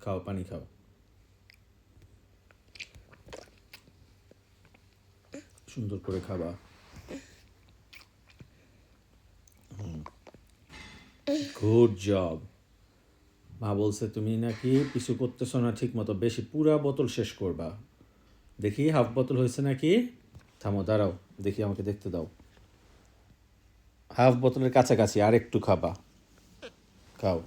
খাও, পানি খাও। সুন্দর করে খাবা। Good job. মা বলছে তুমি নাকি পিছু করতেছো না ঠিক মতো, বেশি পুরা বোতল শেষ করবা। দেখি হাফ বোতল হয়েছে নাকি। থামো, দাঁড়াও, দেখি, আমাকে দেখতে দাও। হাফ বোতলের কাছাকাছি, আর একটু খাবা। খাও।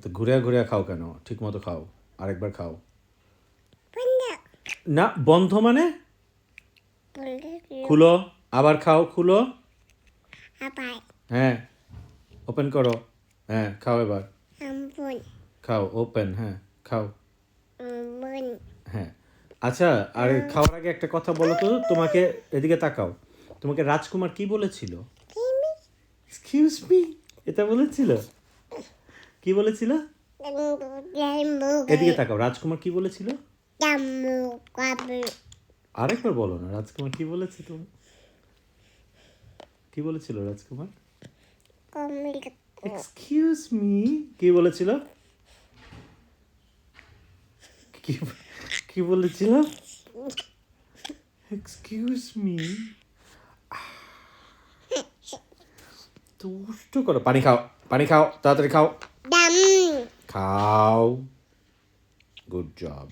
তো ঘুরে ঘুরে খাও কেন? ঠিক মতো খাও, আরেকবার খাও। না, বন্ধ মানে? খুলো, আবার খাও, খুলো। হ্যাঁ, ওপেন করো। হ্যাঁ, খাও এবার। খাও, ওপেন, হ্যাঁ, খাও। হ্যাঁ, আচ্ছা, আর খাওয়ার আগে একটা কথা বলো তো, তোমাকে, এদিকে তাকাও, তোমাকে রাজকুমার কি বলেছিল? এক্সকিউজ মি, এটা বলেছিল? কি বলেছিল? এদিকে তাকাও, রাজকুমার কি বলেছিল? আরেকবার বলো না, রাজকুমার কি বলেছে তুমি? কি বলেছিল রাজকুমার? এক্সকিউজ মি, কি বলেছিল? কি কি বলেছিল? Excuse me. দুষ্ট করো। পানি খাও, পানি খাও, তাড়াতাড়ি খাও। খাও। Good job.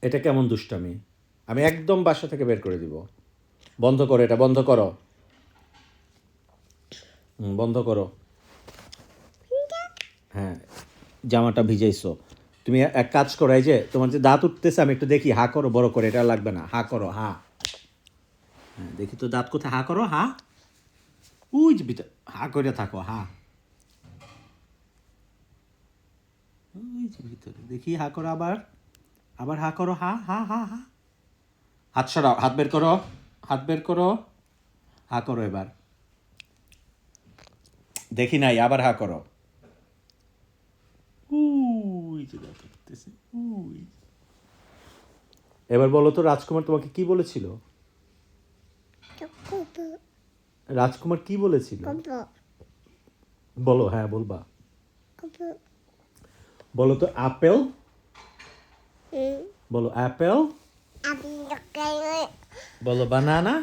এটা কেমন দুষ্টামি? আমি একদম বাসা থেকে বের করে দিব। বন্ধ করো, এটা বন্ধ করো। বন্ধ করো। হ্যাঁ, জামাটা ভিজাইছো। তুমি এক কাজ করো, এই যে তোমার যে দাঁত উঠতেছে, আমি একটু দেখি, হা করো বড় করে, এটা লাগবে না, হা করো, হা। হ্যাঁ, দেখি তো দাঁত কোথায়, হা করো, হা। ওই যে ভিতর, হা করে থাকো, হা। ওই যে ভিতরে, দেখি, হা করো আবার, আবার হা করো, হা, হা, হা, হা। হাত সরাও, হাত বের করো, হাত বের করো, হা করো এবার। দেখি নাই, আবার হা করো। উই যে দাঁত উঠতেছে, উই। এবার বলো তো, রাজকুমার তোমাকে কি বলেছিল? রাজকুমার কি বলেছিল? বলো, হ্যাঁ বলবা। বলো তো, আপেল। বলো অ্যাপেল। বলো বানানা।